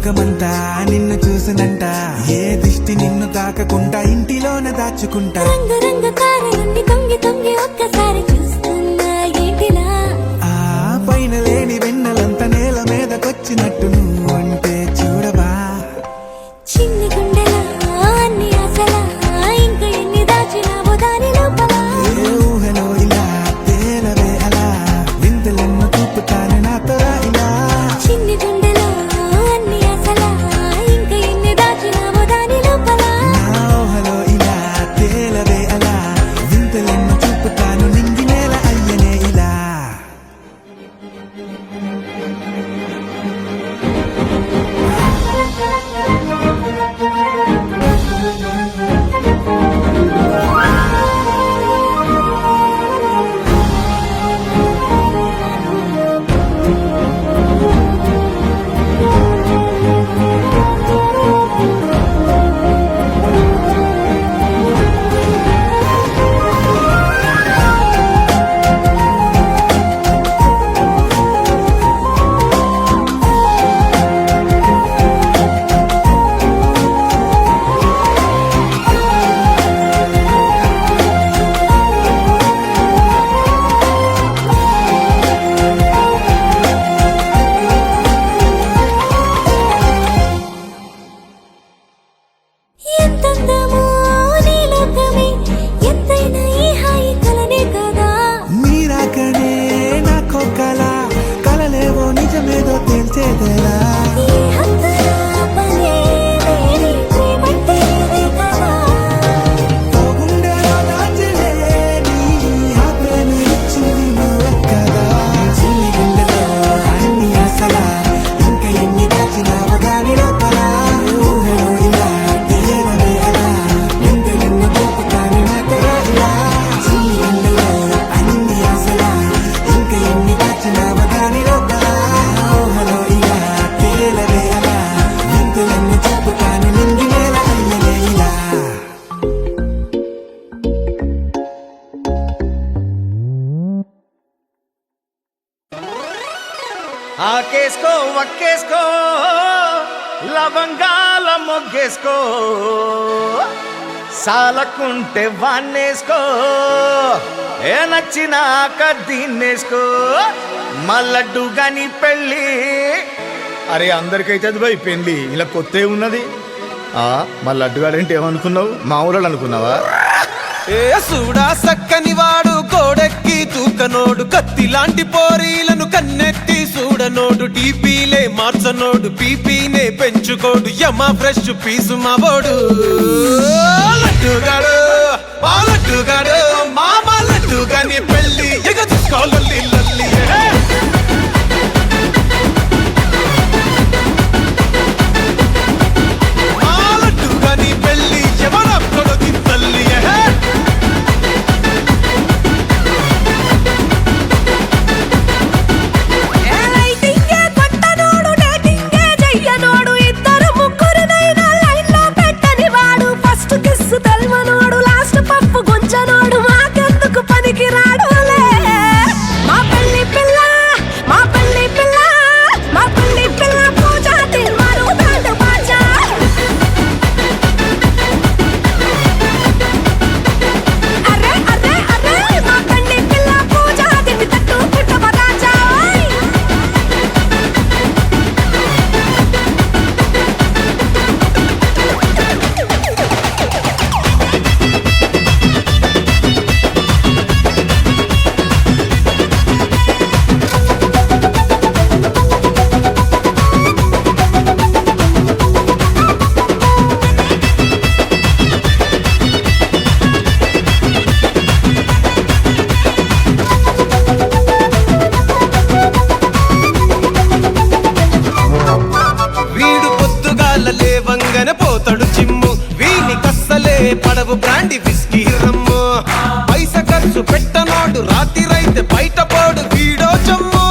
లోకమంతా నిన్ను చూసినంట, ఏ దిష్టి నిన్ను తాకకుండా ఇంటిలోన దాచుకుంటా. రంగు రంగు కారులుండి తొంగి తొంగి ఒక్కసారి చూస్తున్నా ఏంటిలా, ఆ పైన లేని వెన్నెలంత నేల మీదకొచ్చినట్టు నువ్వు అంటే చూడవా. చిన్ని గుండెలా అన్ని ఆశలా ఇంకా ఎన్ని దాచినావో దాని లోపల. ఏ ఊహలో ఇలా తేలవే అలా, వింతలెన్నో చూపుతాను నాతో రా ఇలా. చిన్ని గుండెలో అన్ని ఆశలా ఇంకా ఎన్ని దాచినావో దాని లోపల. నా ఊహలో ఇలా తేలవే అలా, వింతలెన్నో చూపుతాను నింగి నేల అయ్యనే ఇలా. ఎంతందమో నీ లోకమే, ఎంతైనా ఈ హాయి కలనే కదా. మీరాకనే నాకో కల, కలలేవో నిజమేదో తేల్చేదేలా. ఈ హద్దుల పనే లేని ప్రేమంటే ఇదే కదా. ఓ గుండెలో దాచలేని ఆ ప్రేమ ఇచ్చింది నువ్వే కదా. చిన్ని గుండెలో అన్ని ఆశలా ఇంకా ఎన్ని దాచినావో దాని లోపల. ఊహలో ఇలా తేలవే అలా, వింతలెన్నో చూపుతాను నాతో రా ఇలా. చిన్ని గుండెలో అన్ని ఆశలా ఇంకా ఎన్ని దాచినావో దాని లోపల. ఊహలో ఇలా తేలవే అలా, వింతలెన్నో చూపుతాను నింగి నేల అయ్యనే ఇలా. ఆకేసుకో వక్కేసుకో లవంగాల మొగ్గేసుకో, సాలకుంటే వాన్నేసుకో, ఏ నచ్చినాక దీన్నేసుకో, మల్లడ్డు గని పెళ్ళి. అరే అందరికైతే అది భయ్ పెళ్ళి, ఇలా కొత్త ఉన్నది. మా లడ్డుగాడేంటి ఏమనుకున్నావు, మా ఊళ్ళో అనుకున్నావా? ఏ సూడా సక్కని వాడు గోడెక్కి తూకనోడు, కత్తి లాంటి పోరీలను కన్నెత్తి చూడనోడు, టీపీలే మార్చనోడు, పీపీనే పెంచుకోడు, యమ ఫ్రెష్ పీసు మావోడు. లడ్డుగాడు మా లడ్డుగాడు, మామ లడ్డుగాని పెళ్ళి ఎగ చూసుకోవాలి లల్లి. మా లడ్డుగాని పెళ్ళి ఎవరొక్కడు తింతల్లి. రైటింగే కొట్టనోడు, డేటింగే చెయ్యనోడు, ఇద్దరు ముగ్గురినైనా లైన్లో పెట్టని వాడు, ఫస్ట్ కిస్ తెల్వనోడు, లాస్ట్ పప్పు గుంజనోడు, మాకెందుకు పనికి రాడులే. మా పెళ్లి పిల్ల, మా పెళ్లి పిల్ల, మా పెళ్లి పిల్ల పూజ తిన్మారు బ్యాండ్ బాజా. అరే అరే అరే మా పెళ్లి పిల్ల పూజ తిని తట్టు పుట్టవ రాజా. వీడు పొద్దుగాల లేవంగన పోతాడు జిమ్ము, వీని కస్సలే పడవు బ్రాండి విస్కీ రమ్ము, పైస ఖర్చు పెట్టనోడు రాత్రిరైతే బయట పోడు వీడో జమ్ము.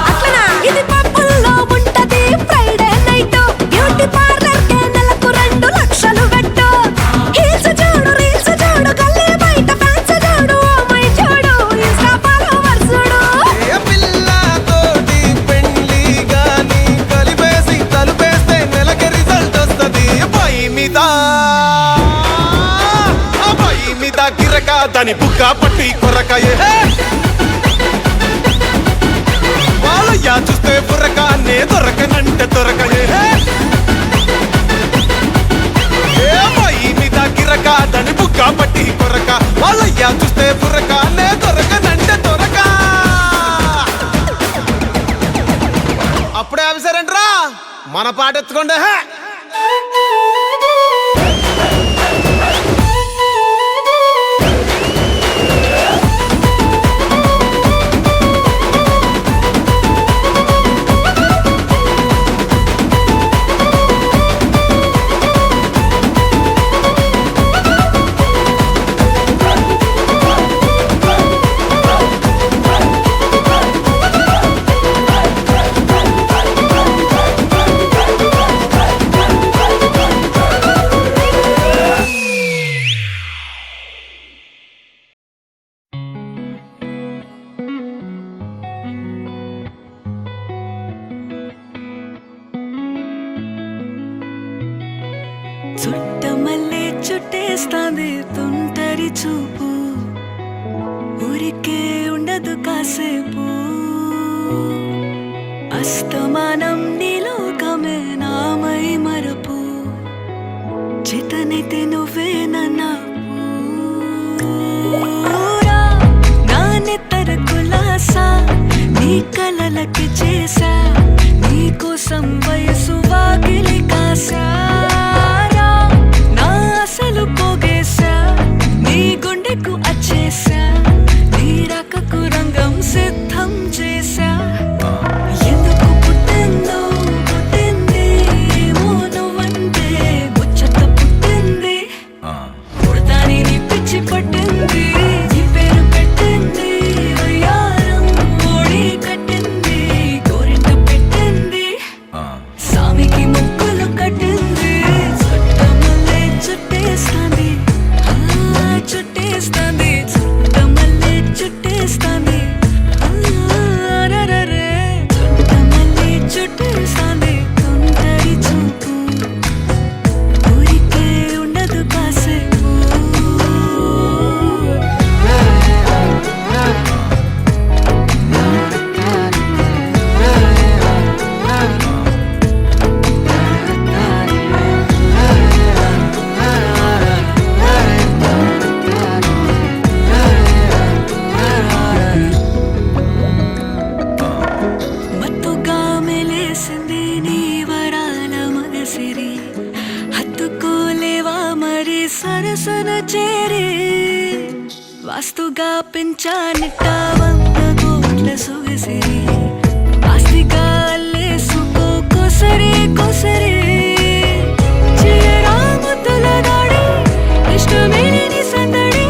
అట్లనా ఇది పబ్బుల్లో ఉంటది ఫ్రైడే నైట్, బ్యూటీ పార్లర్ కే నెలకు 2 లక్షలు పెట్టు. హీల్స్ చూడు రీల్స్ చూడు, గల్లీ బయట ఫ్యాన్స్ చూడు, ఓ మై చూడు, ఇన్స్టా ఫాలోవర్స్ చూడు. ఏ పిల్ల తోటి పెండ్లిగా దాని బుక్క పట్టి కొరకాయే వాళ్ళయ్యా చూస్తే బుర్రకానే దొరకనంటే దొరకయే ఏమాయి మీద గిరక దాని బుక్క పట్టి కొరక వాళ్ళయ్యా చూస్తే బుర్రకానే దొరకనంటే దొరక అప్పుడే అవిసారంట్రా మన పాట ఎత్తుకోండి చుట్టమల్లే చుట్టేస్తాంది తుంటరి చూపు ఊరికే ఉండదు కాసేపు అస్తమానం నీలోకమే నామై మరపు చేతనైతే నువ్వే నన్నా నా నెత్తర కులాసా నీ కలలకి చేసా నీ కోసం వయసు వాకిలి కాసా అసలు పోగేశా నీ గుండెకు అచ్చేసా నీ రకకు రంగం సిద్ధం చేశా ఎందుకు పుట్టిందో పుట్టింది ఏమో నువ్వంటే ముచ్చట పుట్టింది పుడతాని నీ పిచ్చి పట్టింది నీ పేరు పెట్టింది వయ్యారం ఓడి కట్టింది గోరింట పెట్టింది సామికి ముక్కులు కట్టింది చుట్టేస్తాంది చుట్టేస్తాంది చుట్టమల్లే చుట్టేస్తాంది చుట్టమల్లే చుట్టేస్తాంది తుంటరి చూపు ఊరికే ఉండదు కాసేపు సరసన చేరి వాస్తుగా పెంచానిట్ట 100 కోట్ల సొగసిరి ఆస్తిగా అల్లేసుకో కొసరి కొసరి చిరాముతుల దాడి ఇష్టమేని సందడి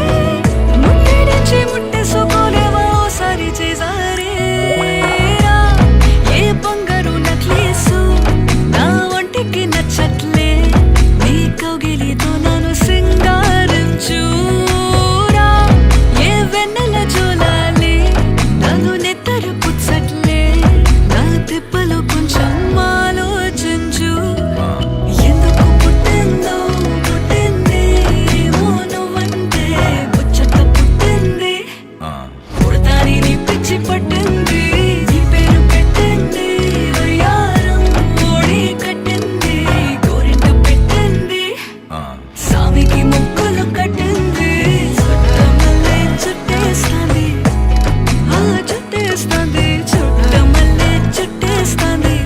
ముట్టడిచి ముట్టేసుకోలేవా ఓసారి చేసారే ఏ బంగారు నక్లేసు నా ఒంటికి నచ్చట్లే నీ కౌగిలితో నన్ను సింగారించూరా ఏ వెన్నెల జోలాలి నన్ను నెత్తరు పుచ్చట్లే నా తిప్పలు కొంచెం ఆలోచించు ఎందుకు పుట్టిందో పుట్టింది ఏమో నువ్వంటే ముచ్చట పుట్టింది పుడతాని నీ పిచ్చి పట్టింది నీ పేరు పెట్టింది వయ్యారం ఓడి కట్టింది గోరింట పెట్టింది సామికి ముక్కులు కట్టింది చుట్టమల్లే చుట్టేస్తాంది చుట్టేస్తాంది చుట్టమల్లే చుట్టేస్తాంది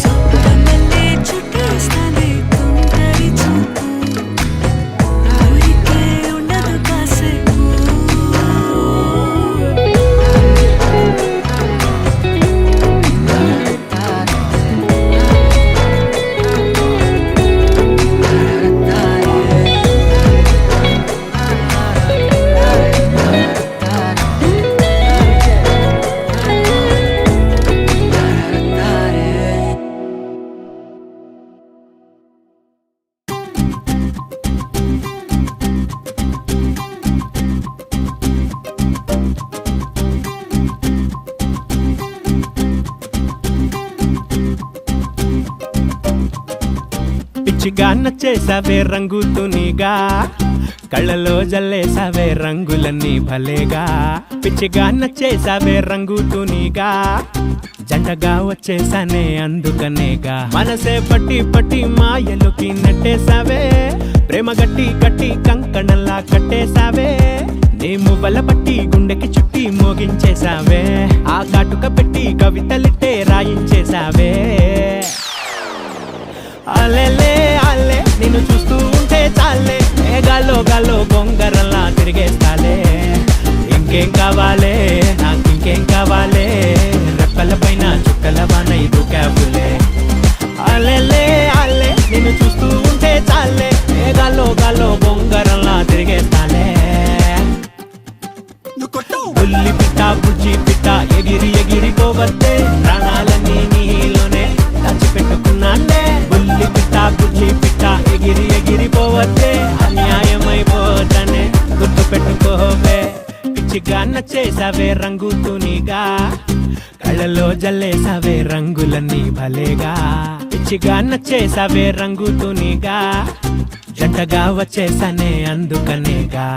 చుట్టమల్లే చుట్టేస్తాంది తుంటరి చూపు ఊరికే ఉండదు కాసేపు పిచ్చిగా నచ్చేసావే రంగు తునిగా కళ్ళలో జల్లేసావే రంగులన్నీ భలేగా పిచ్చిగా నచ్చేసావే రంగు తునిగా జంటగా వచ్చేసానే అందుకనేగా మనసే పట్టి పట్టి మాయలోకి నెట్టేసావే ప్రేమ గట్టి కట్టి కంకణంలా కట్టేసావే నీ మువ్వల పట్టి గుండెకి చుట్టి మోగించేసావే ఆ కాటుక పెట్టి కవితలిట్టే రాయించేసావే అలెలే అల్లే నిన్ను చూస్తూ ఉంటే చాలే గాల్లో గాల్లో బొంగరల్లా తిరిగేస్తాలే ఇంకేం కావాలే నాకు ఇంకేం కావాలే రెప్పల పైన చుక్కల వాన దూకావులే అలెలే అల్లే నిన్ను చూస్తూ ఉంటే చాలే గాల్లో గాల్లో బొంగరల్లా తిరిగేస్తాలే బుల్లి పిట్ట బుజ్జి పిట్ట ఎగిరి ఎగిరిపోవద్దే ప్రాణాలన్నీ నీలోనే దాచిపెట్టుకున్నానే బుల్లి పిట్ట బుజ్జి పిట్ట ఎగిరి ఎగిరిపోవద్దే అన్యాయమైపోతానే గుర్తు పెట్టుకోవే పిచ్చిగా నచ్చేసావే రంగు తునిగా కళ్ళలో జల్లేసావే రంగులన్నీ భలేగా పిచ్చిగా నచ్చేసావే రంగు తునిగా జంటగా వచ్చేసానే అందుకనేగా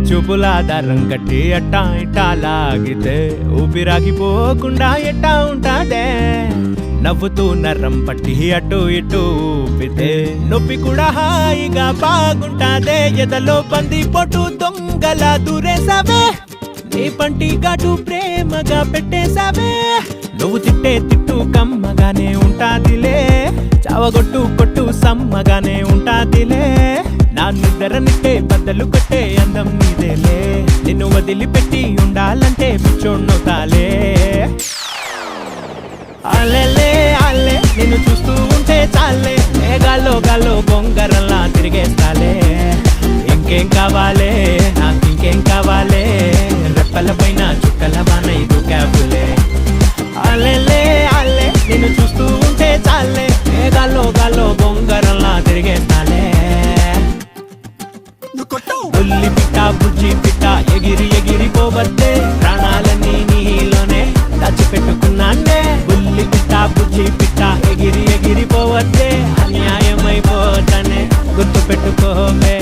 చూపులాధారం కట్టి అట్టా ఇట్టా లాగితే ఊపిరాగిపోకుండా ఎట్టా ఉంటాదే నవ్వుతూ నర్రం పట్టి అటు ఇటు ఊపితే నొప్పి కూడా హాయిగా బాగుంటాదే ఎదలో బంది పొట్టు దొంగలా దూరేసావే నీ పంటి ఘాటు ప్రేమగా పెట్టేసావే నువ్వు తిట్టే తిట్టు కమ్మగానే ఉంటాదిలే చావగొట్టు కొట్టు సమ్మగానే ఉంటాదిలే నా నిద్రనిట్టే బద్దలు కొట్టే అందం నీదేలే నిన్ను వదిలిపెట్టి ఉండాలంటే పిచ్చోడ్నవుతాలే అలెలే అల్లే నిన్ను చూస్తూ ఉంటే చాలే గాల్లో గాల్లో బొంగరల్లా తిరిగేస్తాలే ఇంకేం కావాలే నాకు ఇంకేం కావాలే రెప్పల పైన చుక్కల వాన దూకావులే అలెలే అల్లే నిన్ను చూస్తూ ఉంటే చాలే గాల్లో గాల్లో బొంగరల్లా తిరిగేస్తాలే బుల్లి పిట్ట బుజ్జి పిట్ట ఎగిరి ఎగిరిపోవద్దే ప్రాణాలన్నీ నీలోనే దాచిపెట్టుకున్నానే బుల్లి పిట్ట బుజ్జి పిట్ట ఎగిరి ఎగిరిపోవద్దే అన్యాయమైపోతానే గుర్తు పెట్టుకోవే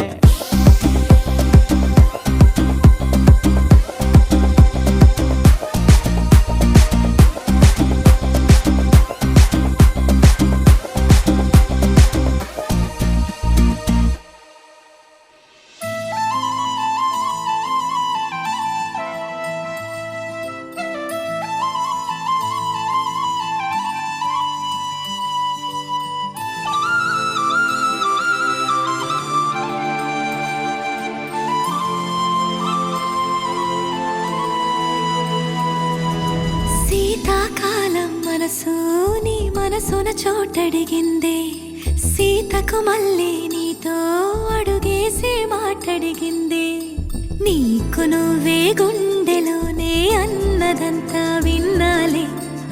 శీతాకాలం మనసు నీ మనసున చోటడిగిందే సీతకు మళ్ళీ నీతో అడుగేసి మాటడిగిందే నీకు నువ్వే గుండెలోనే అన్నదంతా విన్నాలే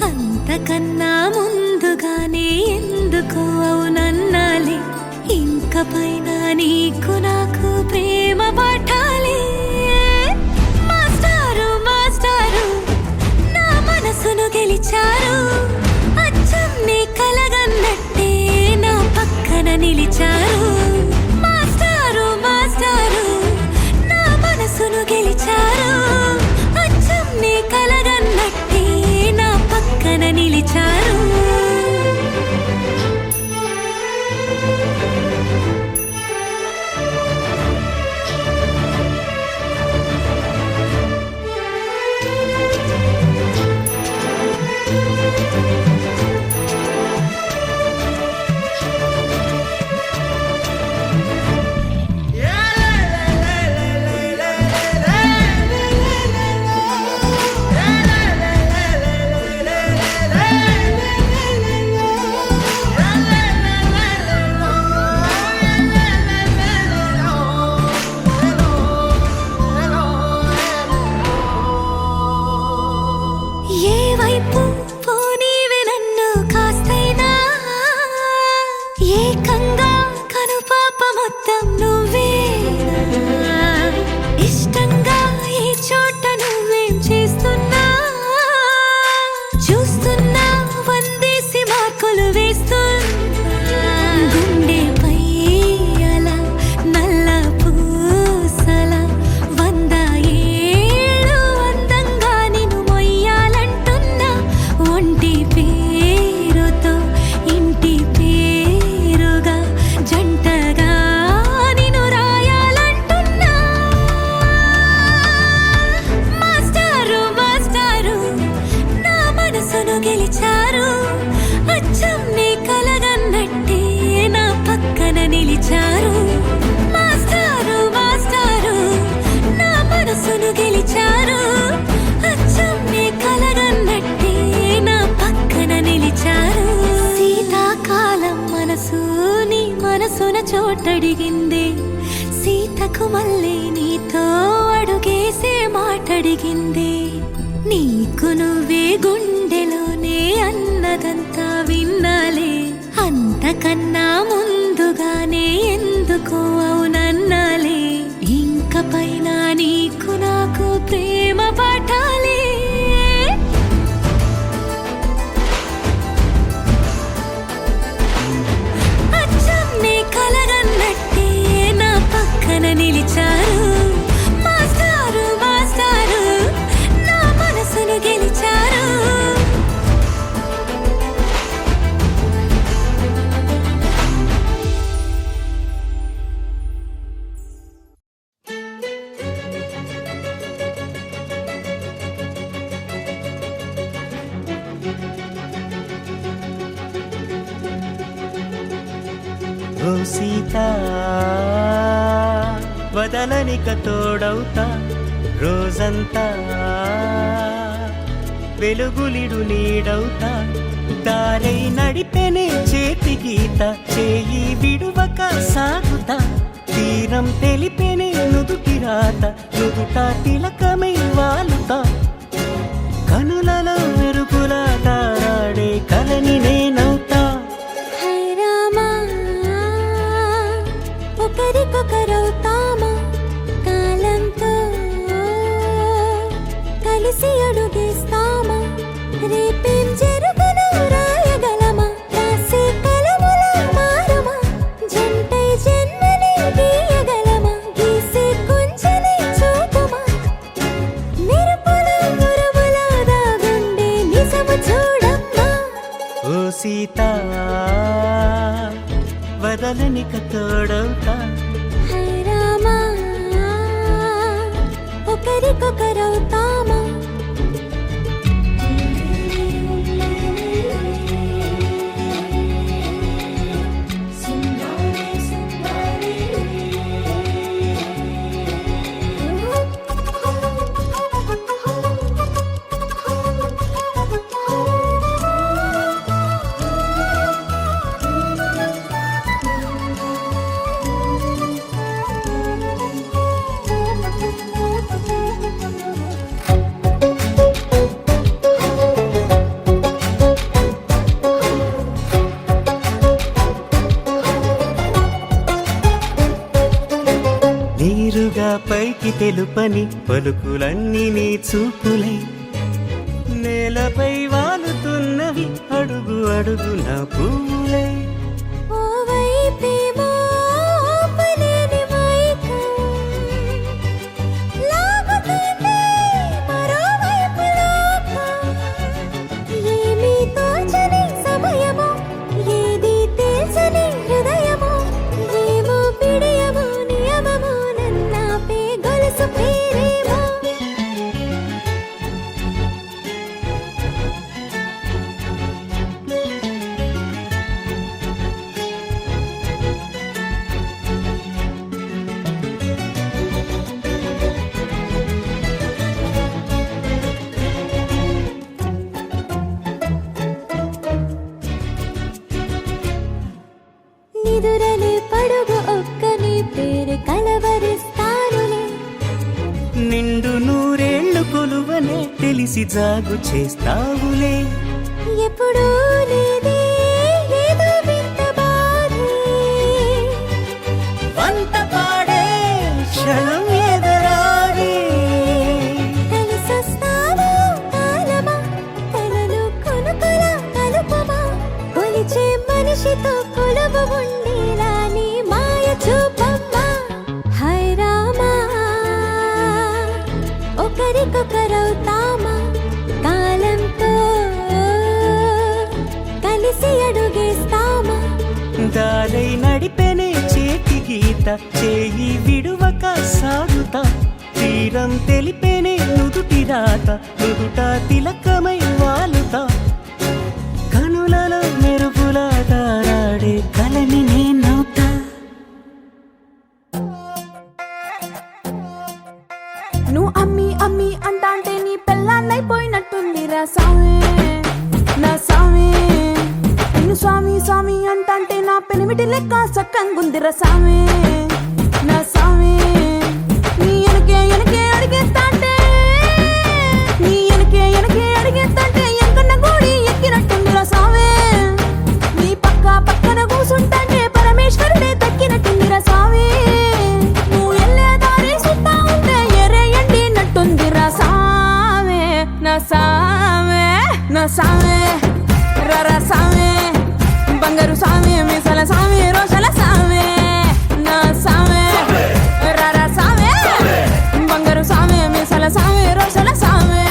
అంతకన్నా ముందుగానే ఎందుకు అవునన్నాలే ఇంక పైన నీకు నాకు ప్రేమ పాఠాలే మాస్టారు మాస్టారు నా మనసును గెలిచారు అచ్చం నీ కలగన్నట్టే నా పక్కన నిలిచారు మాస్టారు మాస్టారు నా మనసును గెలిచారు అచ్చం నీ కలగన్నట్టే నా పక్కన నిలిచారు చోటడిగింది సీతకు మళ్ళీ నీతో అడుగేసే మాటడిగింది నీకు నువ్వే గుండెలోనే అన్నదంతా విన్నాలే అంతకన్నా ముందుగానే ఎందుకో అవునన్నాలే ఇంక పైన నీకు నాకు ప్రేమ పాఠాలే అచ్చం నీ కలగన్నట్టే నా పక్కన నిలిచారు మాస్టారు మాస్టారు నా మనసును గెలిచారు ఓ సీత వదలనిక తోడవుతా రోజంతా వెలుగులిడు నీడవుతా దారై నడిపెనే చేతి గీత చేయి విడువక సాగుతా తీరం తెలిపెనే నుదుటి రాత నుదుట తిలకమై వాలుతా కనులలో మెరుగులా తారాడే కలని నేనవుతా హై రామా ఒకరికొకరవుతామా కాలంతో కలిసి అడుగేస్తామా రేపేం జరుగునో రాయగలమా రాసే కలముల మారమా జంటై జన్మని గీయగలమా గీసే కొంచెనే చూపుమా మెరుపుల మురుముల దాగుండే నిజము చూడమ్మా ఓ సీత వదలనిక తోడవుతా హై రామా ఒకరికొకరవుతామా నీరుగా పైకి తెలుపని పలుకులన్నీ నీ చూపులై నేలపై వాలుతున్నవి అడుగు అడుగు నా పువ్వులై ఓ వైపేమో ఆపలేని మైకం లాగుతుంది మరోవైపు లోకం ఏమీ తోచని సమయమో ఏది తేల్చని హృదయమో ఏమో పిడియమో నియమమో నన్నాపే గొలుసు పేరేమో నిదురలే పడుగు ఒక్కని పేరు కలవరిస్తానులే నిండు నూరేళ్లు కొలువనే తెలిసి జాగు చేస్తావులే ఎప్పుడూ లేదే ఏదో వింత బాధే వంట పాడే క్షణం ఎదరాడే కలిసొస్తావా కాలమా కలలు కొనుకల కలుపమా కొలిచే మనిషితో కొలువు ఉండేలా నీ మాయ చూపమ్మా హై రామా ఒకరికొకరవుతామా కాలంతో కలిసి అడుగేస్తామా దారై నడిపెనే చేతి గీత చేయి విడువక సాగుతా తీరం తెలిపెనే నుదుటి రాత నుదుట తిలకమై వాలుతా కనులలో మెరుగులా తారాడే కలని నేనవుతా నువ్వు అమ్మి అమ్మి అంటాంటే నీ పెళ్ళాన్నైపోయినట్టుంది రా సామి నా సామి నిన్ను స్వామి సామి అంటంటే నా పెనిమిటి లెక్క సక్కంగుందిర సామి నా సామి నీ ఎనకే అడిగేస్తాంటే నీ ఎనకే అడిగేస్తాంటే ఎంకన్న గోడి ఎక్కినట్టుందిర సామి నీ పక్కన కూసుంటాంటే పరమేశ్వరుడే తక్కినట్టుందిర సామి నువ్వు ఎల్లే దారి సుత్తా ఉంటే ఎరేయండి నట్టుందిర సామి నా సామి నా సామి రర సామి బంగారు సామి మీసల సామి రోషల సామి నా సామి రర సామి బంగారు సామి మీసల సామి రోషల సామి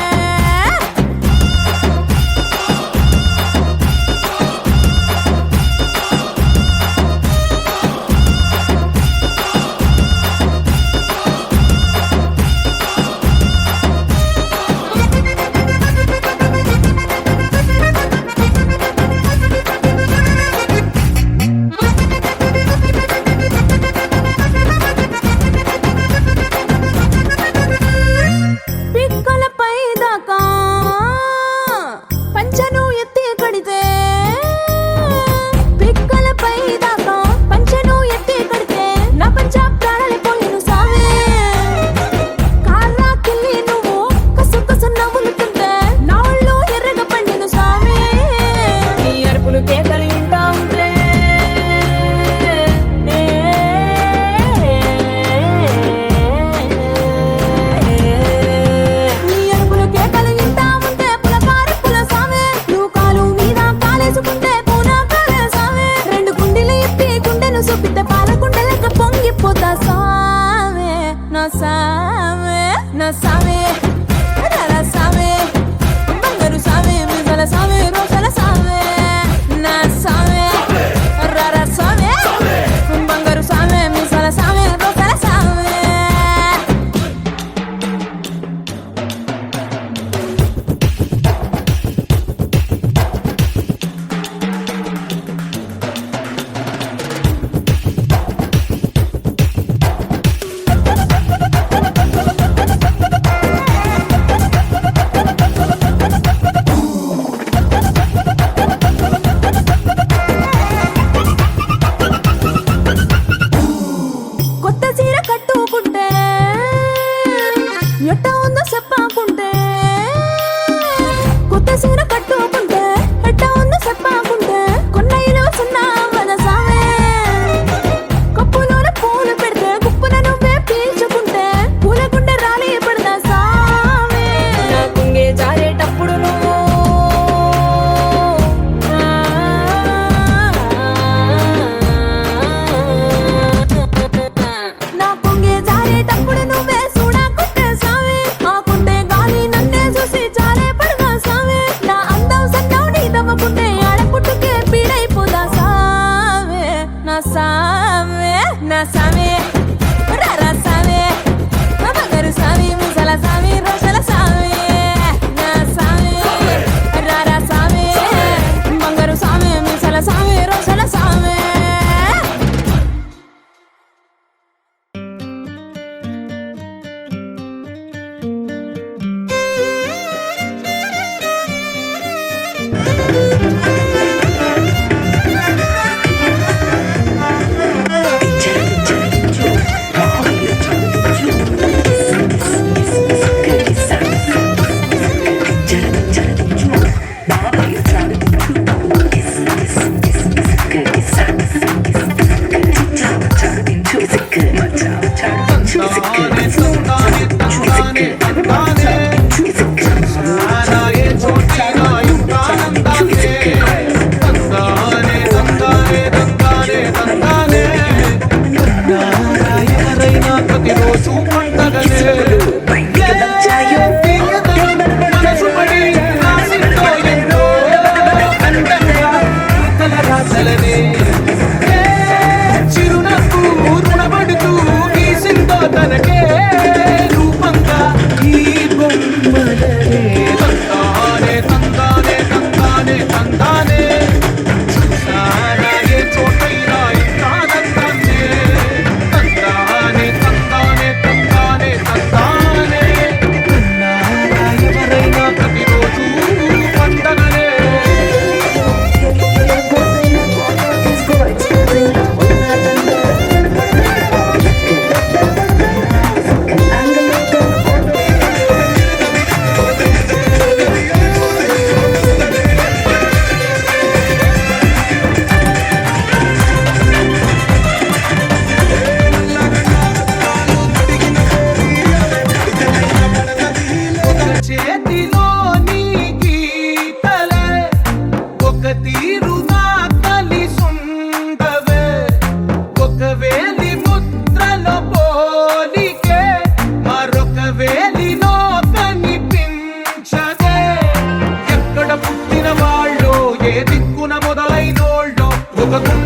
తొలగకుండా